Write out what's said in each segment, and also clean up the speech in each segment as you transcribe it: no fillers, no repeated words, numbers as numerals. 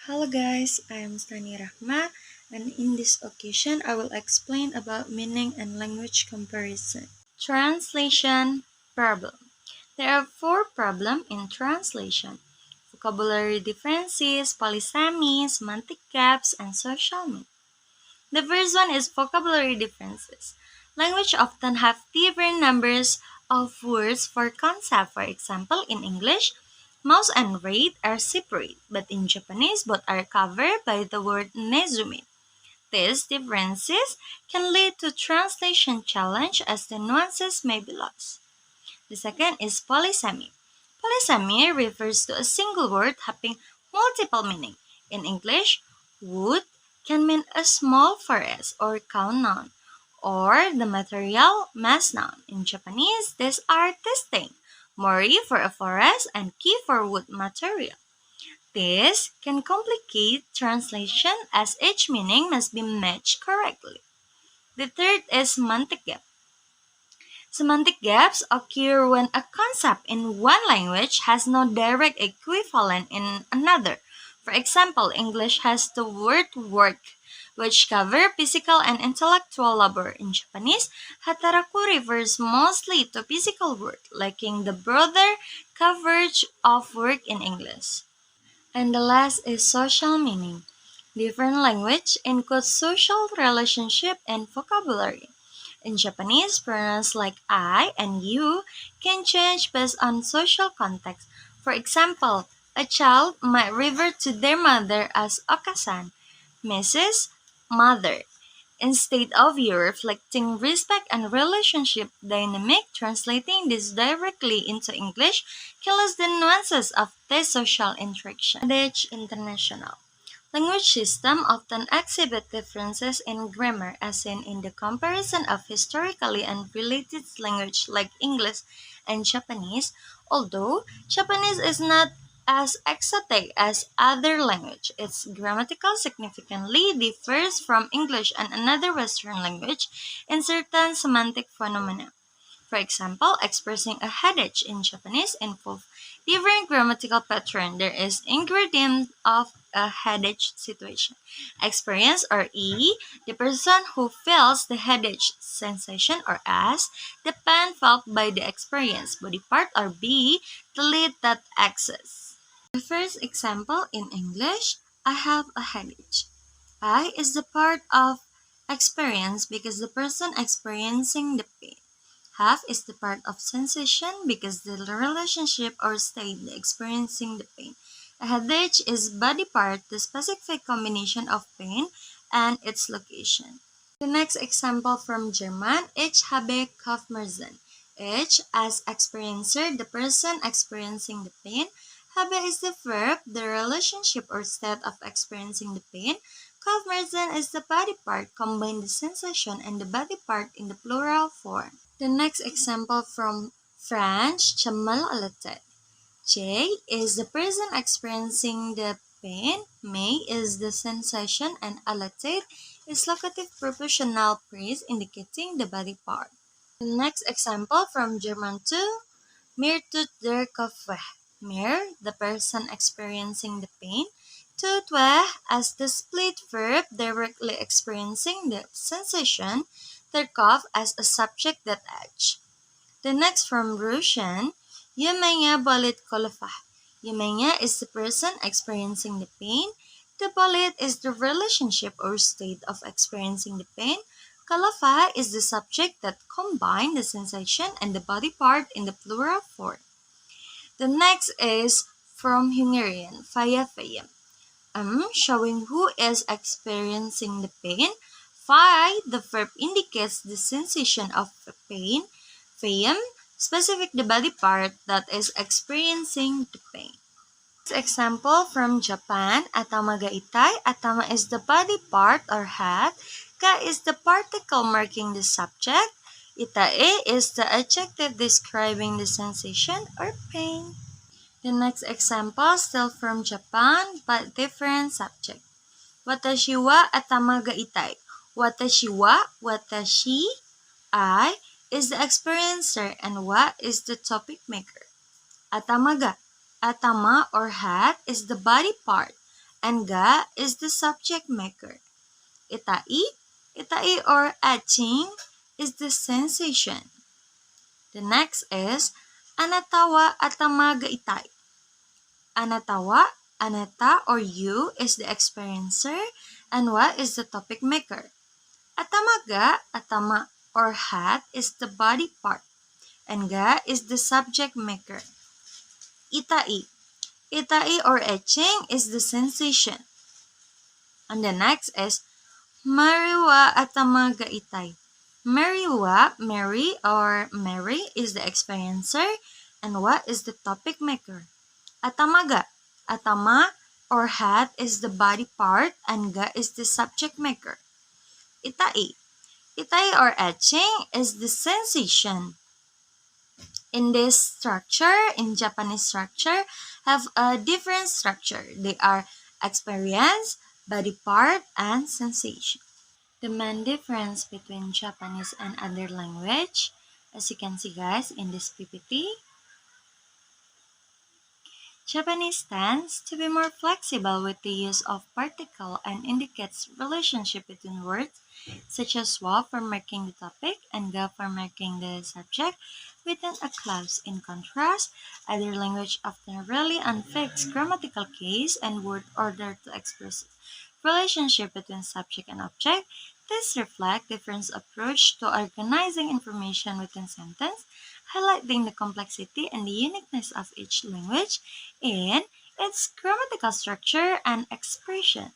Hello guys, I am Stani Rahma, and in this occasion I will explain about meaning and language comparison. Translation problem. There are four problems in translation: vocabulary differences, polysemy, semantic gaps, and social meaning. The first one is vocabulary differences. Language often have different numbers of words for concept. For example, in English, mouse and raid are separate, but in Japanese, both are covered by the word nezumi. These differences can lead to translation challenge as the nuances may be lost. The second is polysemy. Polysemy refers to a single word having multiple meaning. In English, wood can mean a small forest or cow noun, or the material mass noun. In Japanese, these are distinct: mori for a forest and ki for wood material. This can complicate translation as each meaning must be matched correctly. The third is semantic gap. Semantic gaps occur when a concept in one language has no direct equivalent in another. For example, English has the word work, which covers physical and intellectual labor. In Japanese, hataraku refers mostly to physical work, lacking the broader coverage of work in English. And the last is social meaning. Different language includes social relationship and vocabulary. In Japanese, pronouns like I and you can change based on social context. For example, a child might refer to their mother as okasan, Mrs. Mother. Instead of you reflecting respect and relationship dynamic, translating this directly into English can lose the nuances of this social interaction. Adage International. Language systems often exhibit differences in grammar, as seen in the comparison of historically unrelated languages like English and Japanese. Although Japanese is not as exotic as other language, its grammatical significantly differs from English and another Western language in certain semantic phenomena. For example, expressing a headache in Japanese involves different grammatical pattern. There is ingredient of a headache situation. Experience or E, the person who feels the headache sensation, or S, the pain felt by the experience. Body part or B, the lead that access. The first example in English, I have a headache. I is the part of experience because the person experiencing the pain. Have is the part of sensation because the relationship or state experiencing the pain. A headache is body part, the specific combination of pain and its location. The next example from German, ich habe Kopfschmerzen. Ich as experiencer, the person experiencing the pain. Habe is the verb, the relationship or state of experiencing the pain. Kopfschmerzen is the body part, combine the sensation and the body part in the plural form. The next example from French, Chamal à la tête. J is the person experiencing the pain, May is the sensation, and à la tête is locative prepositional phrase indicating the body part. The next example from German 2, Mir tut der Kopf weh. Mir, the person experiencing the pain. Tut weh as the split verb directly experiencing the sensation. Der Kopf as a subject that edge. The next from Russian, Yemenya bolit kolofah. Yemenya is the person experiencing the pain. The bolit is the relationship or state of experiencing the pain. Kolofah is the subject that combine the sensation and the body part in the plural form. The next is from Hungarian, Faya Fayam. Showing who is experiencing the pain. Phi, the verb indicates the sensation of the pain. Fayam, specific the body part that is experiencing the pain. Example from Japan, Atama ga itai. Atama is the body part or head. Ga is the particle marking the subject. Itae is the adjective describing the sensation or pain. The next example, still from Japan, but different subject. Watashi wa atama ga itai. Watashi wa, watashi, I, is the experiencer and wa is the topic maker. Atama ga, atama or head is the body part. and ga is the subject maker. Itai, itai or etching is the sensation. The next is anatawa atamaga itai. Anatawa, anata or you is the experiencer, and wa is the topic maker. Atamaga, atama or hat is the body part, and ga is the subject maker. Itai, itai or etching is the sensation. And the next is mariwa atamaga itai. Mariwa, Mary or Mary is the experiencer, and wa is the topic maker. Atamaga, atama or hat is the body part, and ga is the subject maker. Itai, itai or etching is the sensation. In this structure, in Japanese structure, have a different structure. They are experience, body part, and sensation. The main difference between Japanese and other language, as you can see guys in this PPT, Japanese tends to be more flexible with the use of particle and indicates relationship between words, such as wa for marking the topic and ga for marking the subject within a clause. In contrast, other language often rely on fixed grammatical case and word order to express relationship between subject and object. This reflects different approach to organizing information within sentence, highlighting the complexity and the uniqueness of each language in its grammatical structure and expression.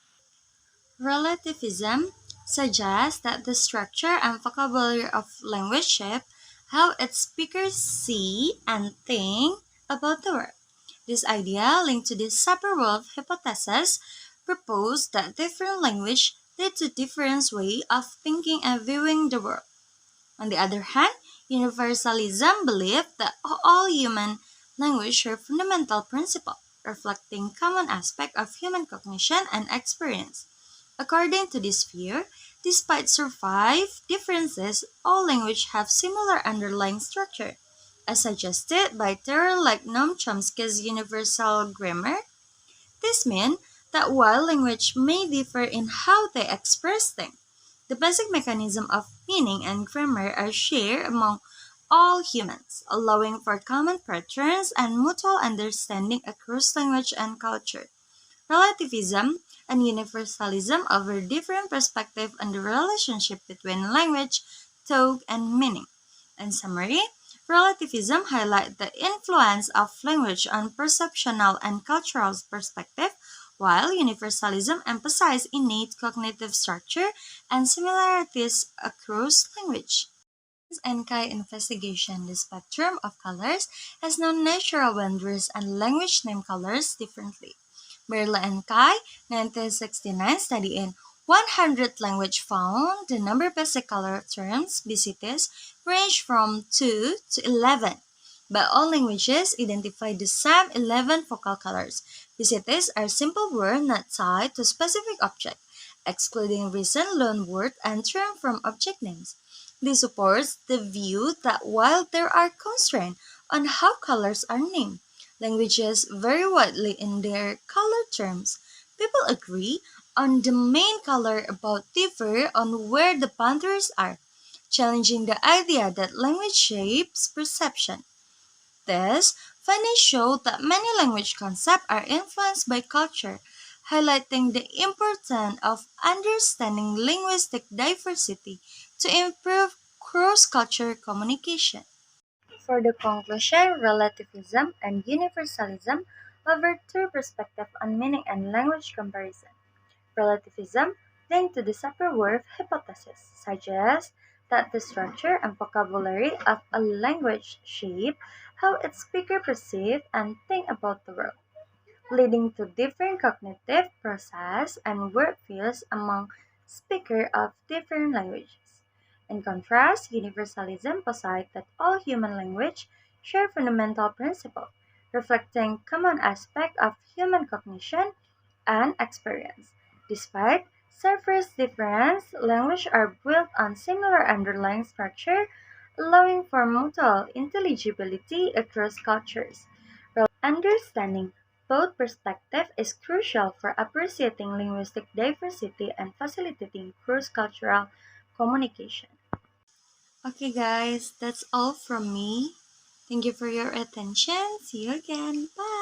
Relativism suggests that the structure and vocabulary of language shape how its speakers see and think about the world. This idea, linked to the Sapir-Whorf hypothesis, proposed that different language lead to different way of thinking and viewing the world. On the other hand, universalism believed that all human language share fundamental principle, reflecting common aspect of human cognition and experience. According to this view, despite survive differences, all language have similar underlying structure, as suggested by theory like Noam Chomsky's universal grammar. This means that while language may differ in how they express things, the basic mechanism of meaning and grammar are shared among all humans, allowing for common patterns and mutual understanding across language and culture. Relativism and universalism offer different perspectives on the relationship between language, thought, and meaning. In summary, relativism highlights the influence of language on perceptual and cultural perspective, while universalism emphasizes innate cognitive structure and similarities across language. And Kai investigation, the spectrum of colors has no natural boundaries and language name colors differently. Berla and Kai, 1969, study in 100 language found the number basic color terms BCTs range from 2 to 11. But all languages identify the same 11 focal colors. BCTs are simple words not tied to specific object, excluding recent loan word and term from object names. This supports the view that while there are constraints on how colors are named, languages vary widely in their color terms. People agree on the main color but differ on where the boundaries are, challenging the idea that language shapes perception. These findings show that many language concepts are influenced by culture, highlighting the importance of understanding linguistic diversity to improve cross-cultural communication. For the conclusion, relativism and universalism offer two perspectives on meaning and language comparison. Relativism, linked to the Sapir-Whorf hypothesis, suggests that the structure and vocabulary of a language shape how its speaker perceive and think about the world, leading to different cognitive process and worldviews among speakers of different languages. In contrast, universalism posits that all human language share fundamental principles, reflecting common aspects of human cognition and experience. Despite surface difference, languages are built on similar underlying structure, allowing for mutual intelligibility across cultures. Understanding both perspectives is crucial for appreciating linguistic diversity and facilitating cross-cultural communication. Okay, guys, that's all from me. Thank you for your attention. See you again. Bye.